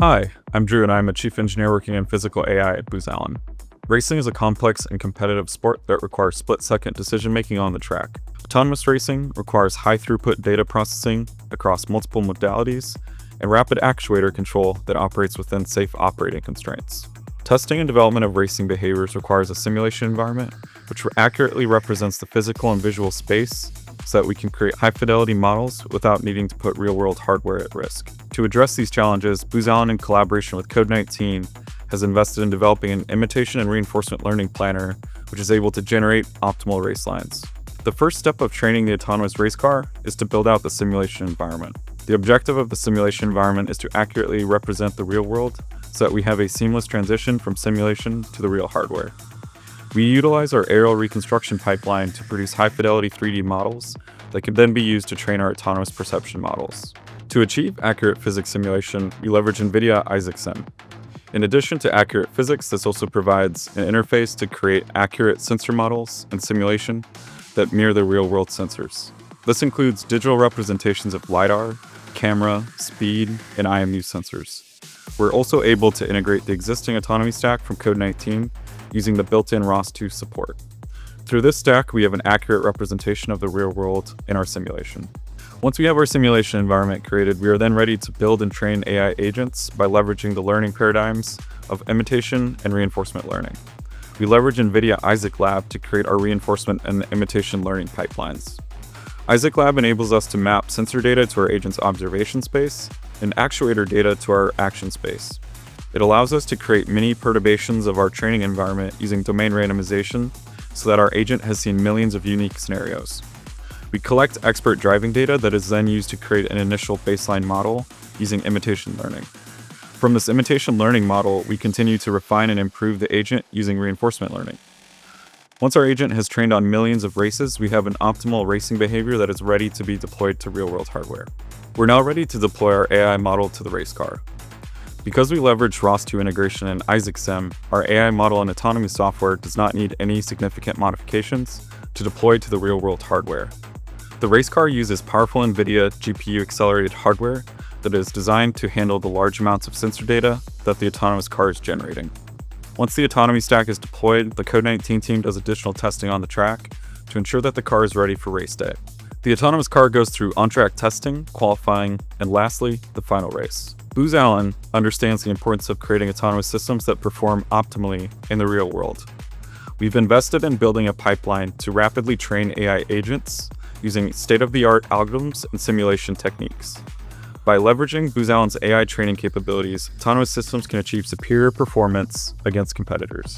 Hi, I'm Drew and I'm a chief engineer working in physical AI at Booz Allen. Racing is a complex and competitive sport that requires split-second decision-making on the track. Autonomous racing requires high-throughput data processing across multiple modalities and rapid actuator control that operates within safe operating constraints. Testing and development of racing behaviors requires a simulation environment which accurately represents the physical and visual space so that we can create high-fidelity models without needing to put real-world hardware at risk. To address these challenges, Booz Allen, in collaboration with Code19, has invested in developing an imitation and reinforcement learning planner, which is able to generate optimal race lines. The first step of training the autonomous race car is to build out the simulation environment. The objective of the simulation environment is to accurately represent the real world so that we have a seamless transition from simulation to the real hardware. We utilize our aerial reconstruction pipeline to produce high-fidelity 3D models that can then be used to train our autonomous perception models. To achieve accurate physics simulation, we leverage NVIDIA Isaac Sim. In addition to accurate physics, this also provides an interface to create accurate sensor models and simulation that mirror the real-world sensors. This includes digital representations of LiDAR, camera, speed, and IMU sensors. We're also able to integrate the existing autonomy stack from Code19 using the built-in ROS2 support. Through this stack, we have an accurate representation of the real world in our simulation. Once we have our simulation environment created, we are then ready to build and train AI agents by leveraging the learning paradigms of imitation and reinforcement learning. We leverage NVIDIA Isaac Lab to create our reinforcement and imitation learning pipelines. Isaac Lab enables us to map sensor data to our agent's observation space and actuator data to our action space. It allows us to create mini perturbations of our training environment using domain randomization so that our agent has seen millions of unique scenarios. We collect expert driving data that is then used to create an initial baseline model using imitation learning. From this imitation learning model, we continue to refine and improve the agent using reinforcement learning. Once our agent has trained on millions of races, we have an optimal racing behavior that is ready to be deployed to real-world hardware. We're now ready to deploy our AI model to the race car. Because we leverage ROS2 integration and Isaac Sim, our AI model and autonomy software does not need any significant modifications to deploy to the real-world hardware. The race car uses powerful NVIDIA GPU-accelerated hardware that is designed to handle the large amounts of sensor data that the autonomous car is generating. Once the autonomy stack is deployed, the Code19 team does additional testing on the track to ensure that the car is ready for race day. The autonomous car goes through on-track testing, qualifying, and lastly, the final race. Booz Allen understands the importance of creating autonomous systems that perform optimally in the real world. We've invested in building a pipeline to rapidly train AI agents using state-of-the-art algorithms and simulation techniques. By leveraging Booz Allen's AI training capabilities, autonomous systems can achieve superior performance against competitors.